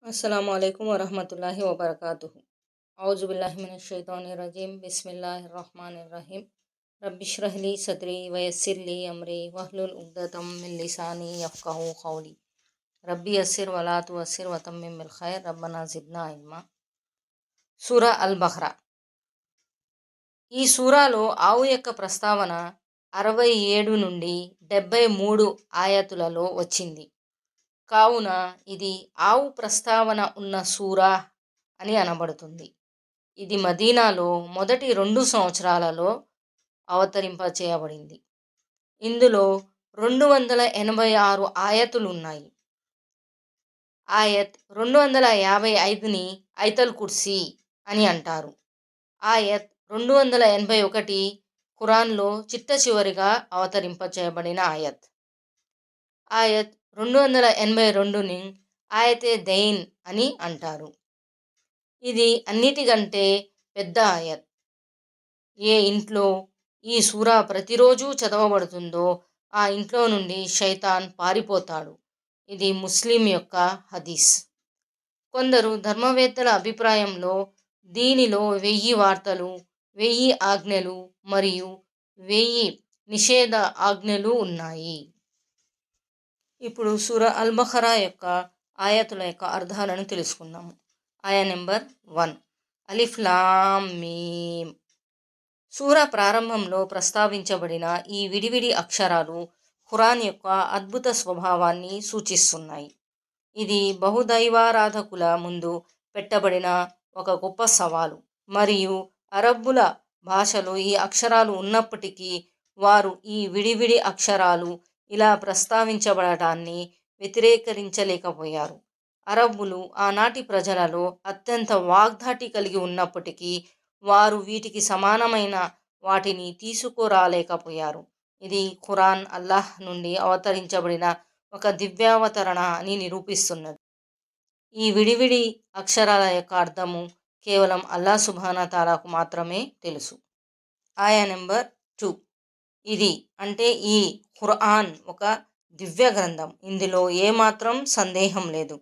अस्सलामु अलैकुम वरहमतुल्लाहि वबरकातुहु। औज़ु बिल्लाहि मिनश शैतानिर रजीम। बिस्मिल्लाहिर रहमानिर रहीम। रब्बिश्रह ली सदरी वयस्सिर ली अमरी वहलुल उक़्दतम मिन लिसानी यफ़क़हू क़ौली। रब्बी यस्सिर वला तुअस्सिर वतम्मिम बिल खैर रब्बना ज़िदना इल्मा। సూరా అల్ బహ్రా. ఈ సూరాలో ఆవు యొక్క ప్రస్తావన 67 నుండి 73 ఆయతులలో వచ్చింది. కావున ఇది ఆవు ప్రస్తావన ఉన్న సూరా అని అనబడుతుంది. ఇది మదీనాలో మొదటి 2 సంవత్సరాలలో అవతరింపచేయబడింది. ఇందులో 286 ఆయతులున్నాయి. ఆయత్ 255ని ఐతల్ కుర్సీ అని అంటారు. ఆయత్ 281 ఖురాన్లో చిట్ట చివరిగా అవతరింపచేయబడిన ఆయత్. ఆయత్ 282ని ఆయతే దైన్ అని అంటారు. ఇది అన్నిటికంటే పెద్ద ఆయత్. ఏ ఇంట్లో ఈ సూరా ప్రతిరోజు చదవబడుతుందో ఆ ఇంట్లో నుండి శైతాన్ పారిపోతాడు. ఇది ముస్లిం యొక్క హదీస్. కొందరు ధర్మవేత్తల అభిప్రాయంలో దీనిలో 1000 వార్తలు, 1000 ఆజ్ఞలు మరియు 1000 నిషేధ ఆజ్ఞలు ఉన్నాయి. ఇప్పుడు సూరా అల్ బహ్రా యొక్క ఆయతుల యొక్క అర్థాలను తెలుసుకుందాము. ఆయా నెంబర్ 1 అలిఫ్ లామ్ మీమ్. సూరా ప్రారంభంలో ప్రస్తావించబడిన ఈ విడివిడి అక్షరాలు ఖురాన్ యొక్క అద్భుత స్వభావాన్ని సూచిస్తున్నాయి. ఇది బహుదైవారాధకుల ముందు పెట్టబడిన ఒక గొప్ప సవాలు మరియు అరబ్బుల భాషలో ఈ అక్షరాలు ఉన్నప్పటికీ వారు ఈ విడివిడి అక్షరాలు ఇలా ప్రస్తావించబడటాన్ని వ్యతిరేకరించలేకపోయారు. అరబ్బులు ఆనాటి ప్రజలలో అత్యంత వాగ్ధాటి కలిగి ఉన్నప్పటికీ వారు వీటికి సమానమైన వాటిని తీసుకురాలేకపోయారు. ఇది ఖురాన్ అల్లాహ్ నుండి అవతరించబడిన ఒక దివ్యావతరణ అని నిరూపిస్తున్నది. ఈ విడివిడి అక్షరాల యొక్క అర్థము కేవలం అల్లాహ్ సుబ్హానా తాలాకు మాత్రమే తెలుసు. ఆయా నెంబర్ 2 ఇది అంటే ఈ ఖురాన్ ఒక దివ్య గ్రంథం. ఇందులో ఏమాత్రం సందేహం లేదు.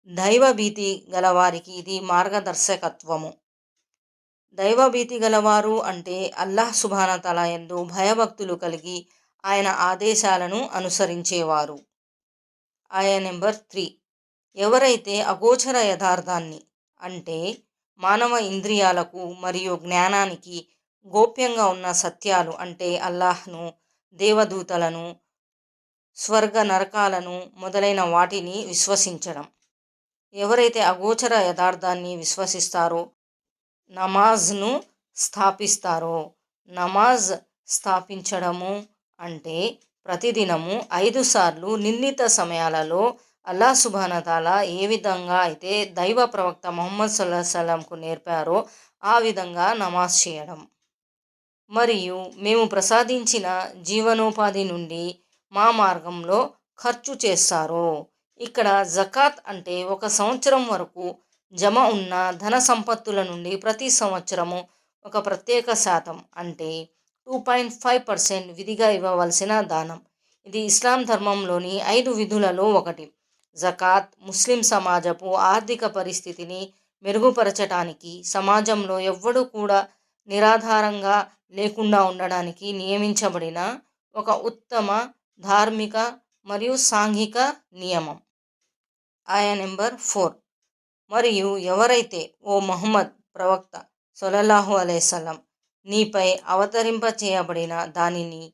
దైవభీతి గలవారికి ఇది మార్గదర్శకత్వము. దైవభీతి గలవారు అంటే అల్లాహ్ సుబ్హానా తాలా యందు భయభక్తులు కలిగి ఆయన ఆదేశాలను అనుసరించేవారు. ఆయా నెంబర్ 3 ఎవరైతే అగోచర యథార్థాన్ని అంటే మానవ ఇంద్రియాలకు మరియు జ్ఞానానికి గోప్యంగా ఉన్న సత్యాలు అంటే అల్లాహ్ను, దేవదూతలను, స్వర్గ నరకాలను మొదలైన వాటిని విశ్వసించడం. ఎవరైతే అగోచర యథార్థాన్ని విశ్వసిస్తారో, నమాజ్ను స్థాపిస్తారో. నమాజ్ స్థాపించడము అంటే ప్రతిదినము 5 సార్లు నిర్ణీత సమయాలలో అల్లాహ్ సుబ్హానా తాలా ఏ విధంగా అయితే దైవ ప్రవక్త ముహమ్మద్ సల్లల్లాహు అలైహి వసల్లంకు నేర్పారో ఆ విధంగా నమాజ్ చేయడం. మరియు మేము ప్రసాదించిన జీవనోపాధి నుండి మా మార్గంలో ఖర్చు చేస్తారో. ఇక్కడ జకాత్ అంటే 1 సంవత్సరం వరకు జమ ఉన్న ధన సంపత్తుల నుండి ప్రతి సంవత్సరము ఒక ప్రత్యేక శాతం అంటే 2.5% విధిగా ఇవ్వవలసిన దానం. ఇది ఇస్లాం ధర్మంలోని 5 విధులలో ఒకటి. జకాత్ ముస్లిం సమాజపు ఆర్థిక పరిస్థితిని మెరుగుపరచటానికి, సమాజంలో ఎవ్వడూ కూడా నిరాధారంగా లేకుండా ఉండడానికి నియమించబడిన ఒక ఉత్తమ ధార్మిక మరియు సాంఘిక నియమం. ఆయా నెంబర్ 4 మరియు ఎవరైతే ఓ ముహమ్మద్ ప్రవక్త సల్లల్లాహు అలైహి వసల్లం నీపై అవతరింపచేయబడిన దానిని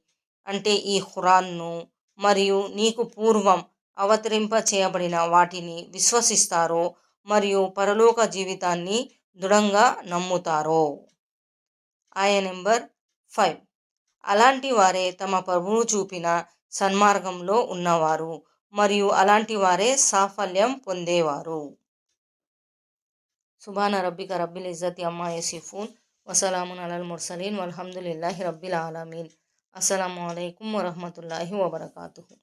అంటే ఈ ఖురాన్ను మరియు నీకు పూర్వం అవతరింపచేయబడిన వాటిని విశ్వసిస్తారో మరియు పరలోక జీవితాన్ని దృఢంగా నమ్ముతారో. ఆయా నెంబర్ 5 అలాంటి వారే తమ ప్రభువు చూపిన సన్మార్గంలో ఉన్నవారు మరియు అలాంటి వారే సాఫల్యం పొందేవారు. సుబ్హాన రబ్బిక రబ్బిల్ ఇజ్జతి అమ్మా యసిఫూన్ వసలామున్ అలల్ ముర్సలీన్ వల్హమ్దులిల్లాహి రబ్బిల్ ఆలమీన్. అస్సలాము అలైకుం వరహమతుల్లాహి వబరకాతుహు.